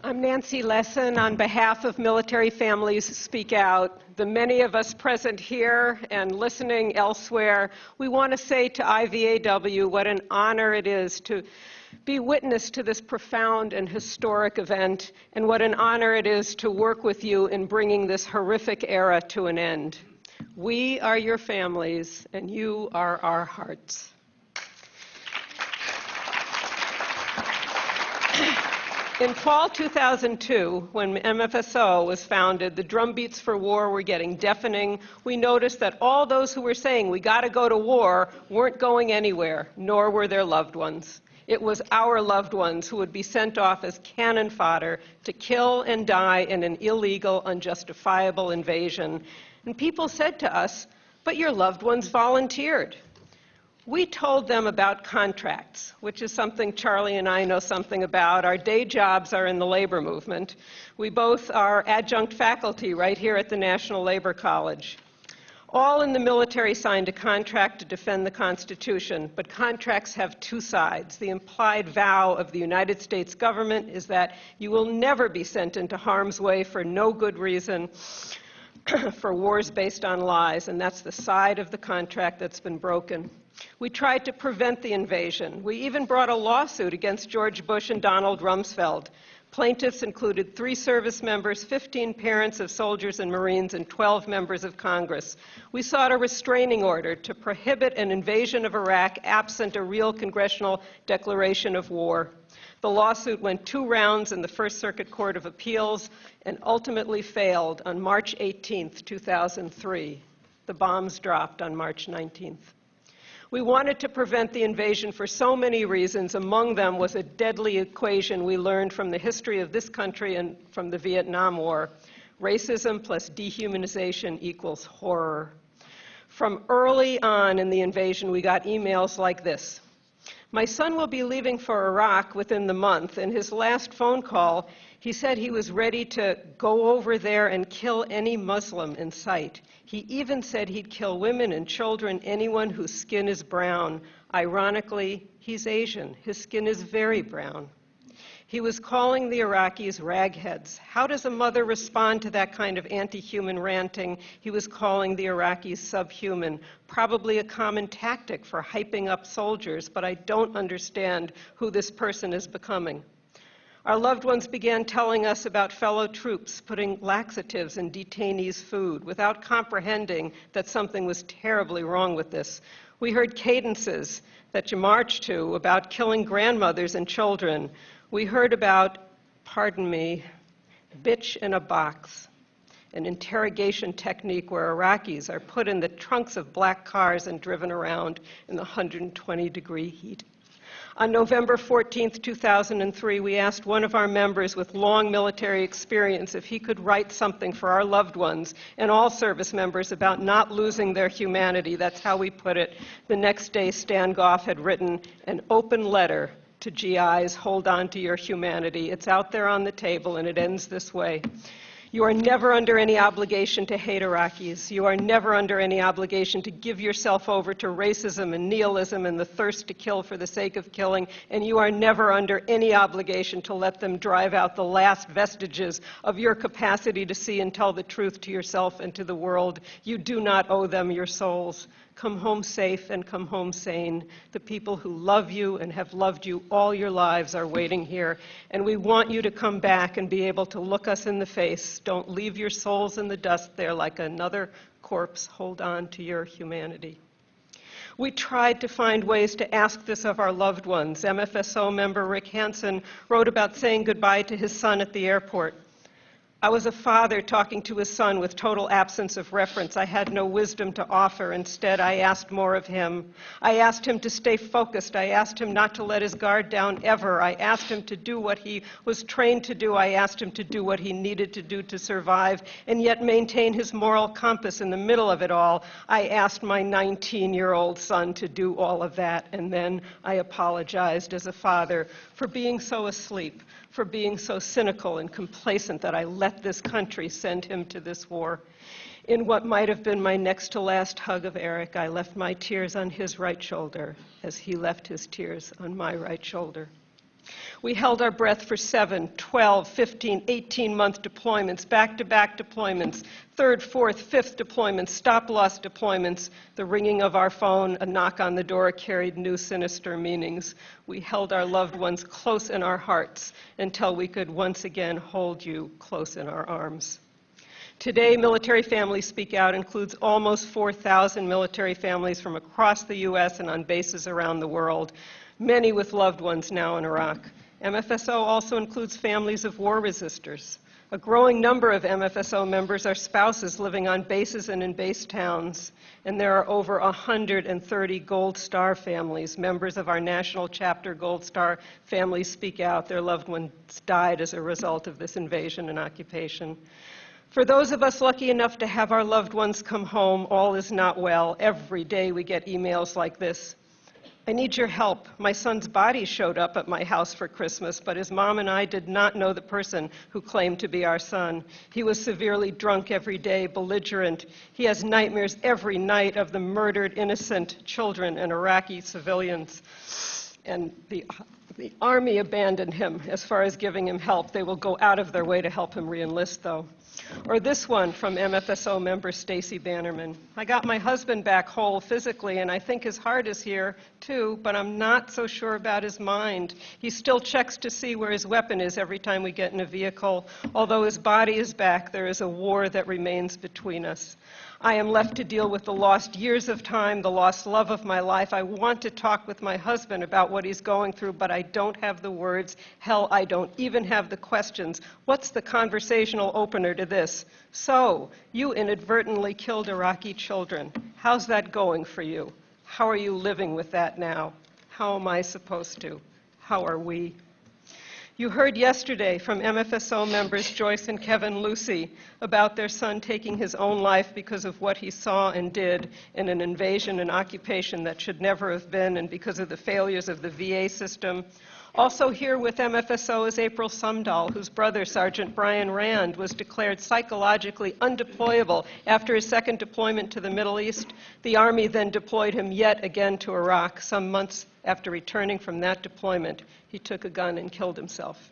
I'm Nancy Lessin. On behalf of Military Families Speak Out, the many of us present here and listening elsewhere, we want to say to IVAW what an honor it is to be witness to this profound and historic event, and what an honor it is to work with you in bringing this horrific era to an end. We are your families, and you are our hearts. In fall 2002, when MFSO was founded, the drumbeats for war were getting deafening. We noticed that all those who were saying we got to go to war weren't going anywhere, nor were their loved ones. It was our loved ones who would be sent off as cannon fodder to kill and die in an illegal, unjustifiable invasion. And people said to us, "But your loved ones volunteered." We told them about contracts, which is something Charlie and I know something about. Our day jobs are in the labor movement. We both are adjunct faculty right here at the National Labor College. All in the military signed a contract to defend the Constitution, but contracts have two sides. The implied vow of the United States government is that you will never be sent into harm's way for no good reason, for wars based on lies, and that's the side of the contract that's been broken. We tried to prevent the invasion. We even brought a lawsuit against George Bush and Donald Rumsfeld. Plaintiffs included 3 service members, 15 parents of soldiers and Marines, and 12 members of Congress. We sought a restraining order to prohibit an invasion of Iraq absent a real congressional declaration of war. The lawsuit went 2 rounds in the First Circuit Court of Appeals and ultimately failed on March 18, 2003. The bombs dropped on March 19th. We wanted to prevent the invasion for so many reasons. Among them was a deadly equation we learned from the history of this country and from the Vietnam War. Racism plus dehumanization equals horror. From early on in the invasion, we got emails like this. "My son will be leaving for Iraq within the month. In his last phone call, he said he was ready to go over there and kill any Muslim in sight. He even said he'd kill women and children, anyone whose skin is brown. Ironically, he's Asian. His skin is very brown." He was calling the Iraqis ragheads. How does a mother respond to that kind of anti-human ranting? He was calling the Iraqis subhuman, probably a common tactic for hyping up soldiers, but I don't understand who this person is becoming. Our loved ones began telling us about fellow troops putting laxatives in detainees' food without comprehending that something was terribly wrong with this. We heard cadences that you march to about killing grandmothers and children. We heard about, pardon me, bitch in a box, an interrogation technique where Iraqis are put in the trunks of black cars and driven around in the 120-degree heat. On November 14, 2003, we asked one of our members with long military experience if he could write something for our loved ones and all service members about not losing their humanity. That's how we put it. The next day, Stan Goff had written an open letter to GIs, "Hold on to your humanity." It's out there on the table, and it ends this way. "You are never under any obligation to hate Iraqis. You are never under any obligation to give yourself over to racism and nihilism and the thirst to kill for the sake of killing, and you are never under any obligation to let them drive out the last vestiges of your capacity to see and tell the truth to yourself and to the world. You do not owe them your souls. Come home safe and come home sane. The people who love you and have loved you all your lives are waiting here, and we want you to come back and be able to look us in the face. Don't leave your souls in the dust there like another corpse. Hold on to your humanity." We tried to find ways to ask this of our loved ones. MFSO member Rick Hansen wrote about saying goodbye to his son at the airport. "I was a father talking to his son with total absence of reference. I had no wisdom to offer. Instead, I asked more of him. I asked him to stay focused. I asked him not to let his guard down ever. I asked him to do what he was trained to do. I asked him to do what he needed to do to survive and yet maintain his moral compass in the middle of it all. I asked my 19-year-old son to do all of that, and then I apologized as a father for being so asleep, for being so cynical and complacent that I let this country send him to this war. In what might have been my next to last hug of Eric, I left my tears on his right shoulder as he left his tears on my right shoulder." We held our breath for 7, 12, 15, 18-month deployments, back-to-back deployments, third, fourth, fifth deployments, stop-loss deployments. The ringing of our phone, a knock on the door carried new sinister meanings. We held our loved ones close in our hearts until we could once again hold you close in our arms. Today, Military Families Speak Out includes almost 4,000 military families from across the U.S. and on bases around the world, many with loved ones now in Iraq. MFSO also includes families of war resistors. A growing number of MFSO members are spouses living on bases and in base towns, and there are over 130 Gold Star families, members of our national chapter Gold Star Families Speak Out. Their loved ones died as a result of this invasion and occupation. For those of us lucky enough to have our loved ones come home, all is not well. Every day we get emails like this. I need your help. My son's body showed up at my house for Christmas, but his mom and I did not know the person who claimed to be our son. He was severely drunk every day, belligerent. He has nightmares every night of the murdered innocent children and Iraqi civilians. And the Army abandoned him as far as giving him help. They will go out of their way to help him re-enlist, though. Or this one from MFSO member Stacy Bannerman. I got my husband back whole physically, and I think his heart is here, too, but I'm not so sure about his mind. He still checks to see where his weapon is every time we get in a vehicle. Although his body is back, there is a war that remains between us. I am left to deal with the lost years of time, the lost love of my life. I want to talk with my husband about what he's going through, but I don't have the words. Hell, I don't even have the questions. What's the conversational opener to this? So, you inadvertently killed Iraqi children. How's that going for you? How are you living with that now? How am I supposed to? How are we? You heard yesterday from MFSO members Joyce and Kevin Lucy about their son taking his own life because of what he saw and did in an invasion and occupation that should never have been, and because of the failures of the VA system. Also here with MFSO is April Sumdahl, whose brother, Sergeant Brian Rand, was declared psychologically undeployable after his second deployment to the Middle East. The Army then deployed him yet again to Iraq. Some months after returning from that deployment, he took a gun and killed himself.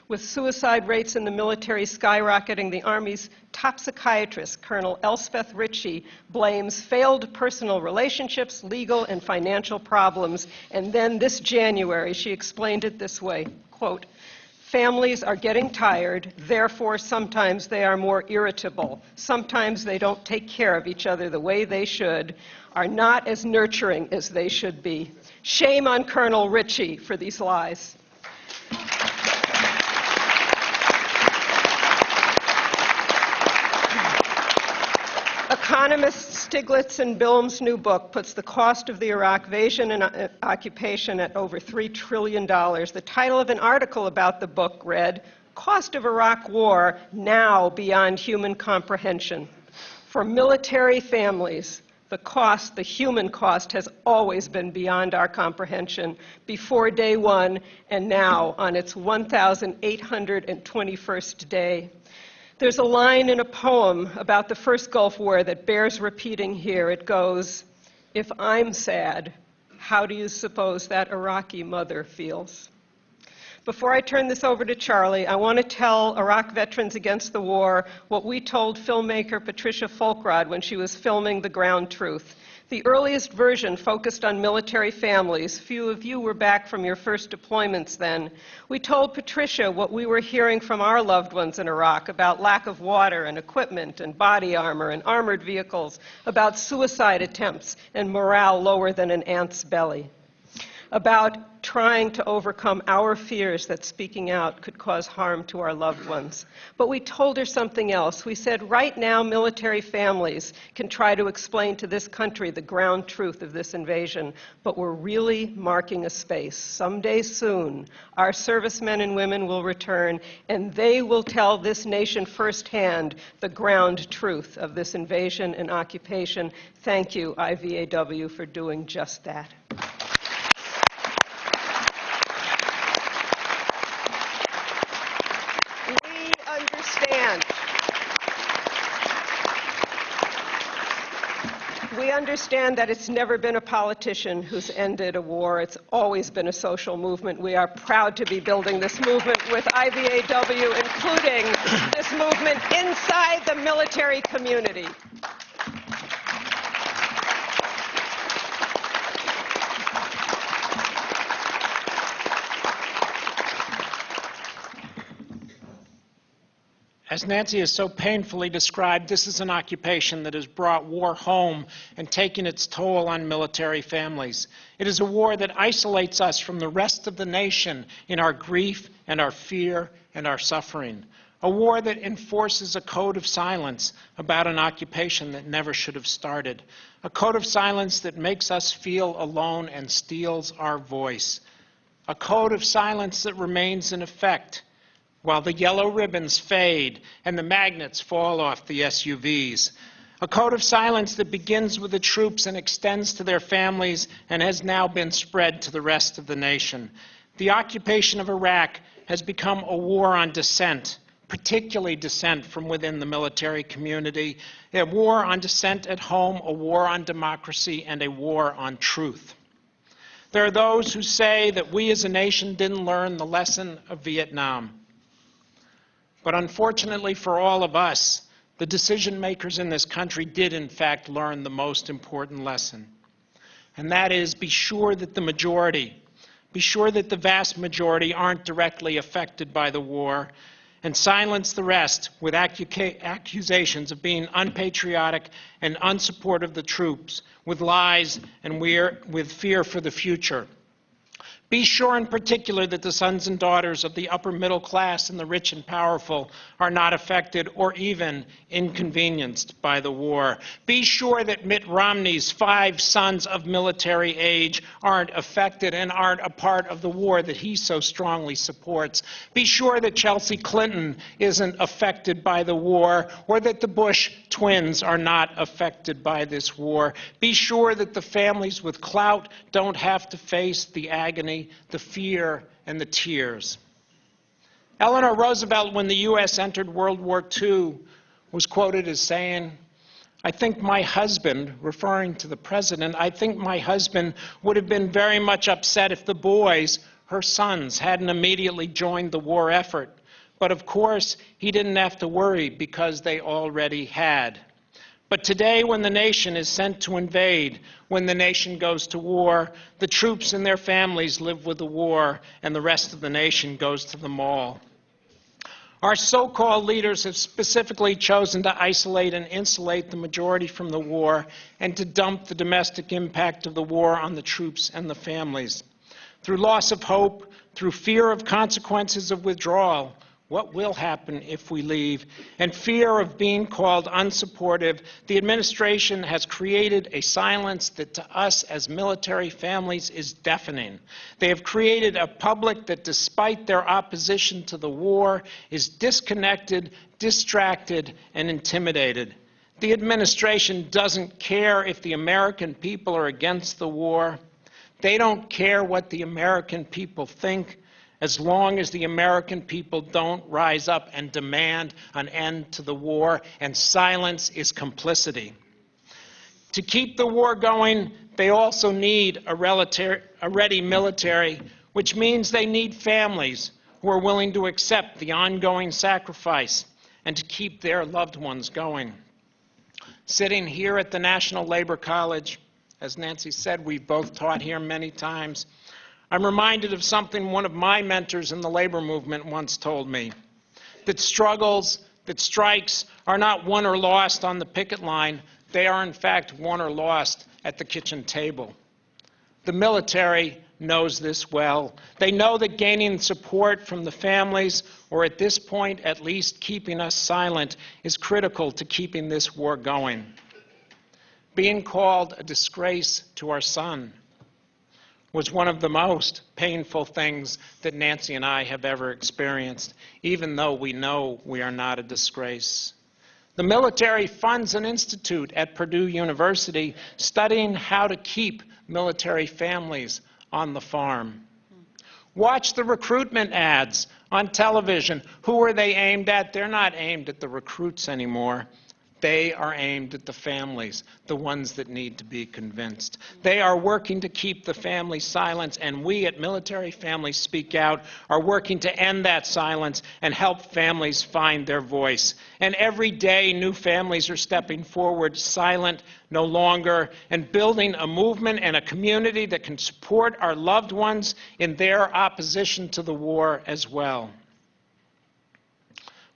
With suicide rates in the military skyrocketing, the Army's top psychiatrist, Colonel Elspeth Ritchie, blames failed personal relationships, legal and financial problems. And then this January, she explained it this way, quote, "Families are getting tired, therefore sometimes they are more irritable. Sometimes they don't take care of each other the way they should, are not as nurturing as they should be. Shame on Colonel Ritchie for these lies." Economists Stiglitz and Bilm's new book puts the cost of the Iraq invasion and occupation at over $3 trillion. The title of an article about the book read, "Cost of Iraq War Now Beyond Human Comprehension." For military families, the cost, the human cost, has always been beyond our comprehension, before day one and now on its 1,821st day. There's a line in a poem about the first Gulf War that bears repeating here. It goes, "If I'm sad, how do you suppose that Iraqi mother feels?" Before I turn this over to Charlie, I want to tell Iraq Veterans Against the War what we told filmmaker Patricia Folkrod when she was filming The Ground Truth. The earliest version focused on military families. Few of you were back from your first deployments then. We told Patricia what we were hearing from our loved ones in Iraq about lack of water and equipment and body armor and armored vehicles, about suicide attempts and morale lower than an ant's belly, about trying to overcome our fears that speaking out could cause harm to our loved ones. But we told her something else. We said, right now, military families can try to explain to this country the ground truth of this invasion, but we're really marking a space. Someday soon, our servicemen and women will return, and they will tell this nation firsthand the ground truth of this invasion and occupation. Thank you, IVAW, for doing just that. We we understand that it's never been a politician who's ended a war. It's always been a social movement. We are proud to be building this movement with IVAW, including this movement inside the military community. As Nancy has so painfully described, this is an occupation that has brought war home and taken its toll on military families. It is a war that isolates us from the rest of the nation in our grief and our fear and our suffering. A war that enforces a code of silence about an occupation that never should have started. A code of silence that makes us feel alone and steals our voice. A code of silence that remains in effect while the yellow ribbons fade and the magnets fall off the SUVs. A code of silence that begins with the troops and extends to their families and has now been spread to the rest of the nation. The occupation of Iraq has become a war on dissent, particularly dissent from within the military community, a war on dissent at home, a war on democracy, and a war on truth. There are those who say that we as a nation didn't learn the lesson of Vietnam. But unfortunately for all of us, the decision makers in this country did in fact learn the most important lesson. And that is, be sure that the vast majority aren't directly affected by the war, and silence the rest with accusations of being unpatriotic and unsupportive of the troops, with lies and with fear for the future. Be sure in particular that the sons and daughters of the upper middle class and the rich and powerful are not affected or even inconvenienced by the war. Be sure that Mitt Romney's 5 sons of military age aren't affected and aren't a part of the war that he so strongly supports. Be sure that Chelsea Clinton isn't affected by the war, or that the Bush twins are not affected by this war. Be sure that the families with clout don't have to face the agony, the fear, and the tears. Eleanor Roosevelt, when the U.S. entered World War II, was quoted as saying, "I think my husband," referring to the president, "I think my husband would have been very much upset if the boys, her sons, hadn't immediately joined the war effort. But of course, he didn't have to worry because they already had." But today, when the nation is sent to invade, when the nation goes to war, the troops and their families live with the war, and the rest of the nation goes to the mall. Our so-called leaders have specifically chosen to isolate and insulate the majority from the war and to dump the domestic impact of the war on the troops and the families. Through loss of hope, through fear of consequences of withdrawal, what will happen if we leave, and fear of being called unsupportive, the administration has created a silence that to us as military families is deafening. They have created a public that, despite their opposition to the war, is disconnected, distracted, and intimidated. The administration doesn't care if the American people are against the war. They don't care what the American people think, as long as the American people don't rise up and demand an end to the war, and silence is complicity. To keep the war going, they also need a ready military, which means they need families who are willing to accept the ongoing sacrifice and to keep their loved ones going. Sitting here at the National Labor College, as Nancy said, we've both taught here many times, I'm reminded of something one of my mentors in the labor movement once told me, that struggles, that strikes are not won or lost on the picket line. They are, in fact, won or lost at the kitchen table. The military knows this well. They know that gaining support from the families, or at this point, at least keeping us silent, is critical to keeping this war going. Being called a disgrace to our son was one of the most painful things that Nancy and I have ever experienced, even though we know we are not a disgrace. The military funds an institute at Purdue University studying how to keep military families on the farm. Watch the recruitment ads on television. Who are they aimed at? They're not aimed at the recruits anymore. They are aimed at the families, the ones that need to be convinced. They are working to keep the families silent, and we at Military Families Speak Out are working to end that silence and help families find their voice. And every day, new families are stepping forward, silent no longer, and building a movement and a community that can support our loved ones in their opposition to the war as well.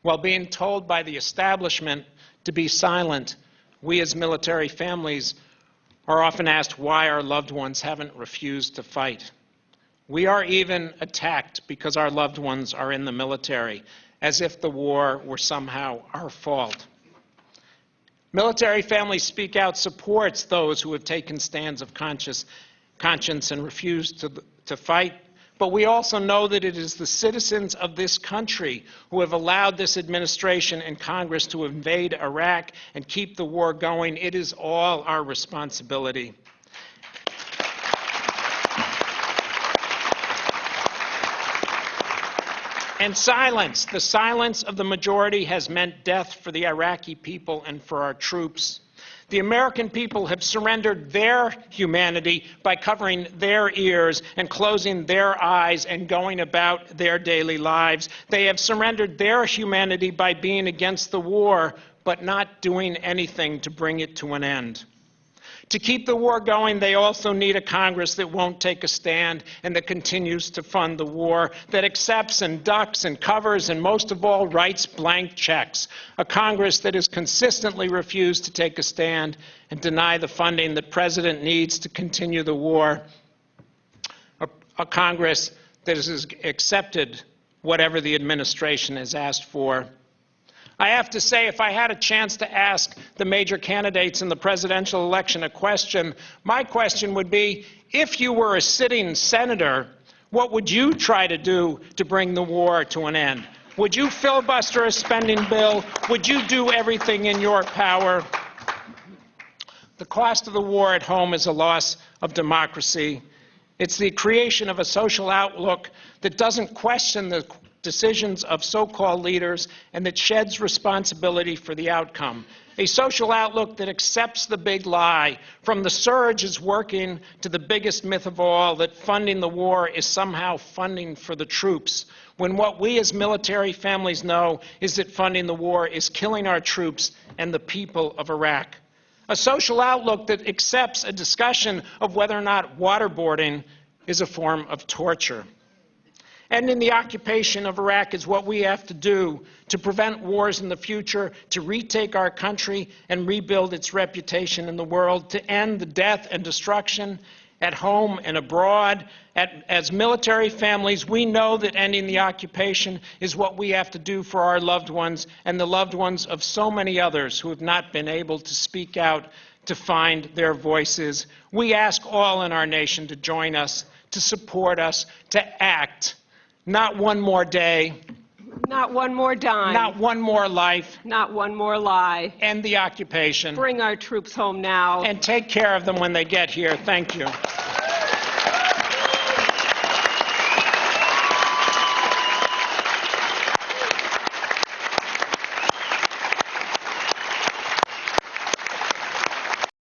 While being told by the establishment to be silent, we as military families are often asked why our loved ones haven't refused to fight. We are even attacked because our loved ones are in the military, as if the war were somehow our fault. Military Families Speak Out supports those who have taken stands of conscience and refused to fight. But we also know that it is the citizens of this country who have allowed this administration and Congress to invade Iraq and keep the war going. It is all our responsibility. And silence, the silence of the majority has meant death for the Iraqi people and for our troops. The American people have surrendered their humanity by covering their ears and closing their eyes and going about their daily lives. They have surrendered their humanity by being against the war, but not doing anything to bring it to an end. To keep the war going, they also need a Congress that won't take a stand and that continues to fund the war, that accepts and ducks and covers and most of all writes blank checks. A Congress that has consistently refused to take a stand and deny the funding that President needs to continue the war. A Congress that has accepted whatever the administration has asked for. I have to say, if I had a chance to ask the major candidates in the presidential election a question, my question would be, if you were a sitting senator, what would you try to do to bring the war to an end? Would you filibuster a spending bill? Would you do everything in your power? The cost of the war at home is a loss of democracy. It's the creation of a social outlook that doesn't question the decisions of so-called leaders and that sheds responsibility for the outcome. A social outlook that accepts the big lie, from the surge is working to the biggest myth of all, that funding the war is somehow funding for the troops, when what we as military families know is that funding the war is killing our troops and the people of Iraq. A social outlook that accepts a discussion of whether or not waterboarding is a form of torture. Ending the occupation of Iraq is what we have to do to prevent wars in the future, to retake our country and rebuild its reputation in the world, to end the death and destruction at home and abroad. As military families, we know that ending the occupation is what we have to do for our loved ones and the loved ones of so many others who have not been able to speak out, to find their voices. We ask all in our nation to join us, to support us, to act. Not one more day. Not one more dime. Not one more life. Not one more lie. End the occupation. Bring our troops home now. And take care of them when they get here. Thank you.